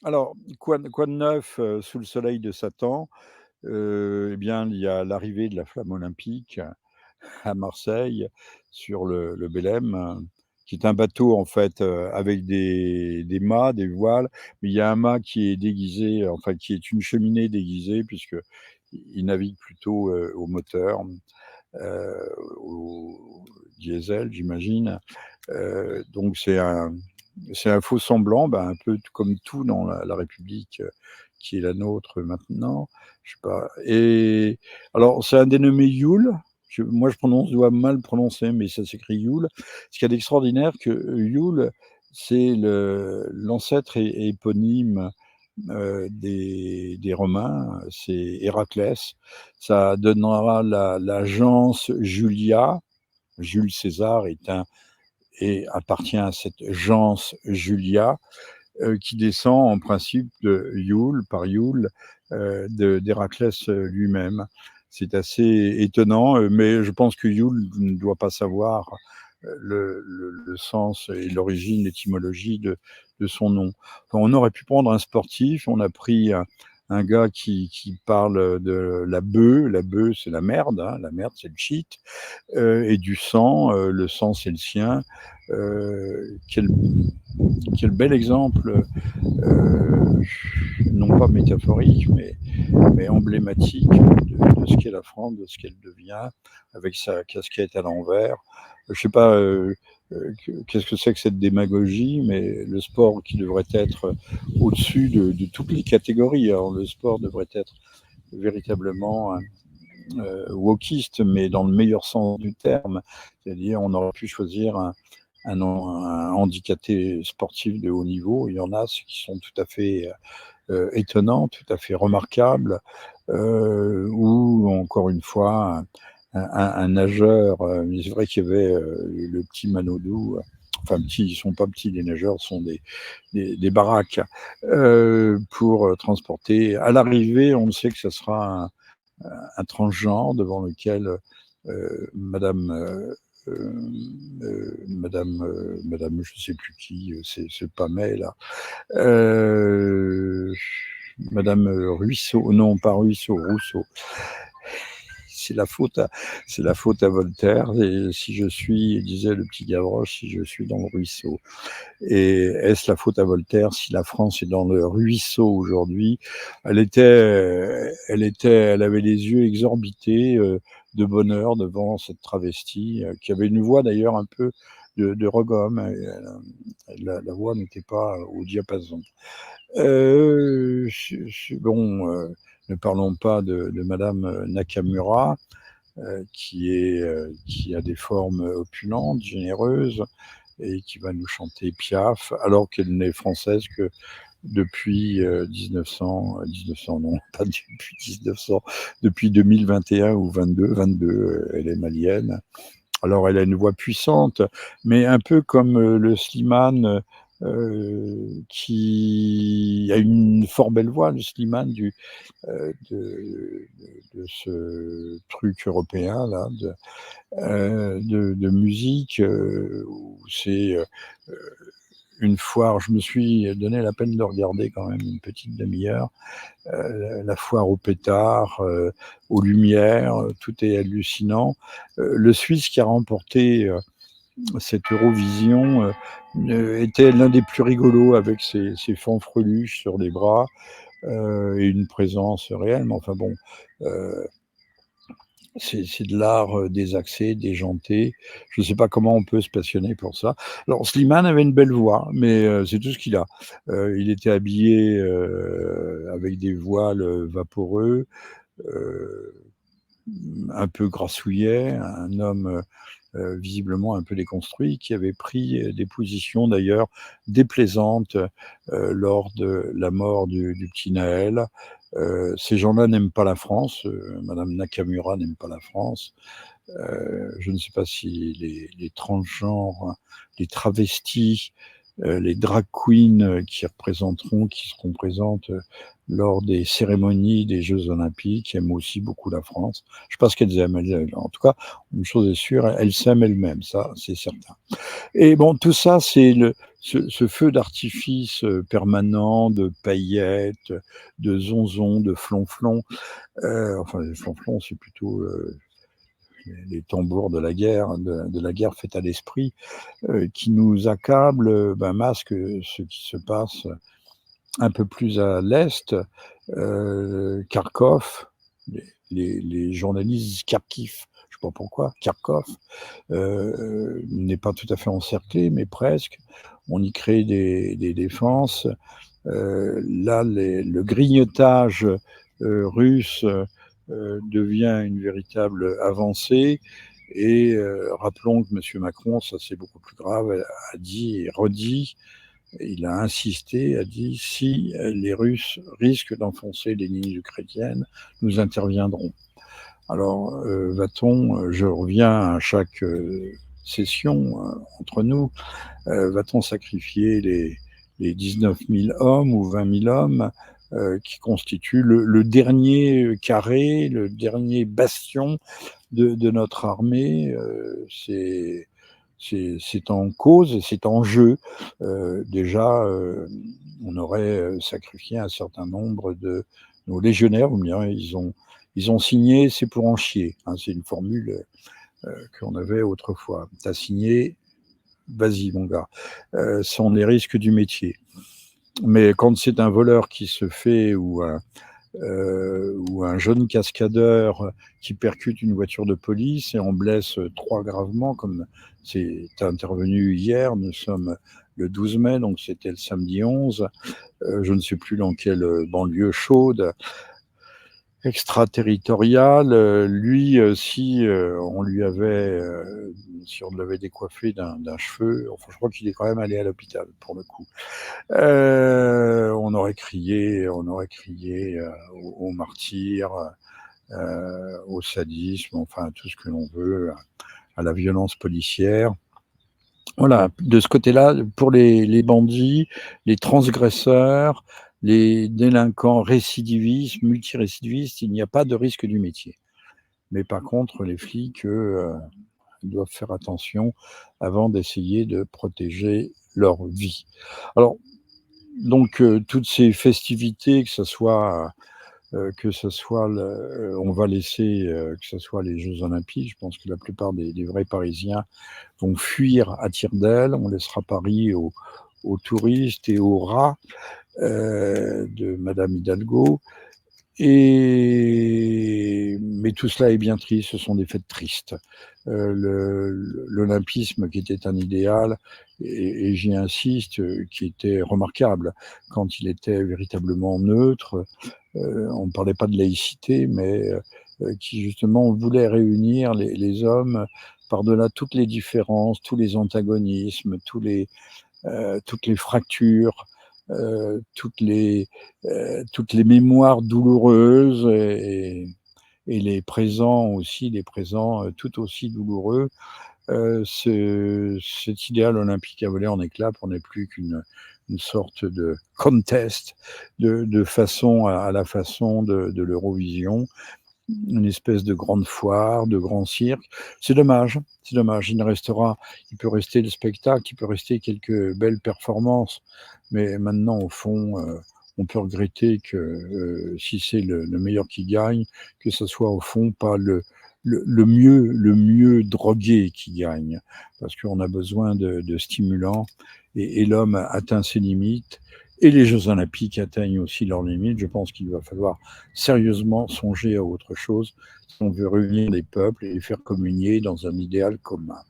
Alors, quoi de neuf, sous le soleil de Satan? Eh bien, il y a l'arrivée de la flamme olympique à Marseille sur le Belém, qui est un bateau en fait, avec des mâts, des voiles, mais il y a un mât qui est déguisé, enfin qui est une cheminée déguisée puisqu'il navigue plutôt, au moteur, au diesel j'imagine. Donc c'est un faux semblant, un peu comme tout dans la République, qui est la nôtre maintenant. Je sais pas. Et alors c'est un dénommé Yule. Moi je dois mal prononcer, mais ça s'écrit Yule. Ce qu'il y a d'extraordinaire que Yule, c'est l'ancêtre éponyme des Romains, c'est Héraclès. Ça donnera la gens Julia. Jules César et appartient à cette gens Julia, qui descend en principe de Iule, par Iule, d'Héraclès lui-même. C'est assez étonnant, mais je pense que Iule ne doit pas savoir le sens et l'origine, l'étymologie de son nom. Enfin, on aurait pu prendre un sportif, on a pris un gars qui parle de la bœuf. La bœuf, c'est la merde, hein, la merde, c'est le shit, et du sang, le sang, c'est le sien. Quel bel exemple, euh, non pas métaphorique, mais emblématique de ce qu'est la France, de ce qu'elle devient, avec sa casquette à l'envers. Je ne sais pas qu'est-ce que c'est que cette démagogie, mais le sport qui devrait être au-dessus de toutes les catégories. Alors le sport devrait être véritablement wokiste, mais dans le meilleur sens du terme. C'est-à-dire, on aurait pu choisir un handicapé sportif de haut niveau. Il y en a qui sont tout à fait étonnants, tout à fait remarquables, ou encore une fois, un nageur. Mais c'est vrai qu'il y avait le petit Manodou. Enfin, petits, ils sont pas petits, les nageurs sont des baraques pour transporter. À l'arrivée, on sait que ce sera un transgenre devant lequel Madame, Madame, je sais plus qui, c'est pas May là, euh, Madame Ruisseau, non pas Ruisseau, Rousseau. C'est la faute à, c'est la faute à Voltaire. Et si je suis, disait le petit Gavroche, si je suis dans le ruisseau. Et est-ce la faute à Voltaire si la France est dans le ruisseau aujourd'hui? Elle avait les yeux exorbités de bonheur devant cette travestie, qui avait une voix d'ailleurs un peu de Regomme. La voix n'était pas au diapason. Bon, ne parlons pas de Madame Nakamura, qui a des formes opulentes, généreuses, et qui va nous chanter Piaf, alors qu'elle n'est française que depuis 1900, non, pas depuis 1900, depuis 2021 ou 22, elle est malienne. Alors elle a une voix puissante, mais un peu comme le Slimane, qui a une fort belle voix, le Slimane de ce truc européen là, de musique, où c'est une foire. Je me suis donné la peine de regarder quand même une petite demi-heure, la foire aux pétards, aux lumières, tout est hallucinant. Le Suisse qui a remporté cette Eurovision était l'un des plus rigolos avec ses fanfreluches sur les bras, et une présence réelle. Mais enfin bon, euh, c'est de l'art désaxé, déjanté. Je ne sais pas comment on peut se passionner pour ça. Alors Slimane avait une belle voix, mais c'est tout ce qu'il a. Il était habillé avec des voiles vaporeux, euh, un peu grassouillet, un homme visiblement un peu déconstruit, qui avait pris des positions d'ailleurs déplaisantes lors de la mort du petit Naël. Ces gens-là n'aiment pas la France, Madame Nakamura n'aime pas la France. Je ne sais pas si les transgenres, les travestis, les drag queens qui seront présentes lors des cérémonies des Jeux Olympiques, aiment aussi beaucoup la France. Je ne sais pas ce qu'elles aiment. En tout cas, une chose est sûre, elles s'aiment elles-mêmes, ça, c'est certain. Et bon, tout ça, c'est ce feu d'artifice permanent de paillettes, de zonzons, de flonflons, enfin les flonflons, c'est plutôt les tambours de la guerre faite à l'esprit, qui nous accable, masque ce qui se passe un peu plus à l'est, Kharkov, les journalistes disent Kharkiv, je sais pas pourquoi, Kharkov, n'est pas tout à fait encerclé, mais presque. On y crée des défenses. Là, le grignotage russe devient une véritable avancée. Et rappelons que M. Macron, ça c'est beaucoup plus grave, a dit et redit, il a insisté, a dit si les Russes risquent d'enfoncer les lignes ukrainiennes, nous interviendrons. Alors, va-t-on, je reviens à chaque session entre nous, va-t-on sacrifier les 19 000 hommes ou 20 000 hommes qui constituent le dernier carré, le dernier bastion de notre armée? C'est en cause et c'est en jeu. Déjà, on aurait sacrifié un certain nombre de nos légionnaires. Vous me direz, ils ont signé, c'est pour en chier. Hein, c'est une formule qu'on avait autrefois. T'as signé, vas-y mon gars. Ce sont les risques du métier. Mais quand c'est un voleur qui se fait ou un jeune cascadeur qui percute une voiture de police et en blesse 3 gravement, comme c'est intervenu hier, nous sommes le 12 mai, donc c'était le samedi 11, je ne sais plus dans quelle banlieue chaude, extraterritoriale, lui, si on lui avait, si on l'avait décoiffé d'un cheveu, enfin je crois qu'il est quand même allé à l'hôpital pour le coup. On aurait crié au martyr, au sadisme, enfin tout ce que l'on veut, à la violence policière. Voilà, de ce côté-là, pour les bandits, les transgresseurs, les délinquants récidivistes, multirécidivistes, il n'y a pas de risque du métier. Mais par contre, les flics, eux, doivent faire attention avant d'essayer de protéger leur vie. Alors, donc, toutes ces festivités, que ce soit on va laisser que ce soit les Jeux Olympiques, je pense que la plupart des vrais Parisiens vont fuir à tire d'aile. On laissera Paris aux touristes et aux rats de Madame Hidalgo. Mais tout cela est bien triste, ce sont des fêtes tristes. L'olympisme qui était un idéal, et j'y insiste, qui était remarquable quand il était véritablement neutre, on ne parlait pas de laïcité, mais qui justement voulait réunir les hommes par-delà toutes les différences, tous les antagonismes, toutes les fractures, toutes les mémoires douloureuses et les présents aussi, les présents tout aussi douloureux. Cet idéal olympique a volé en éclats pour n'est plus qu'une sorte de contest de façon à la façon de l'Eurovision, une espèce de grande foire, de grand cirque. C'est dommage, c'est dommage. Il peut rester le spectacle, il peut rester quelques belles performances, mais maintenant, au fond, on peut regretter que si c'est le meilleur qui gagne, que ce soit au fond pas le mieux drogué qui gagne, parce qu'on a besoin de stimulants et l'homme atteint ses limites. Et les Jeux Olympiques atteignent aussi leurs limites. Je pense qu'il va falloir sérieusement songer à autre chose si on veut réunir les peuples et les faire communier dans un idéal commun.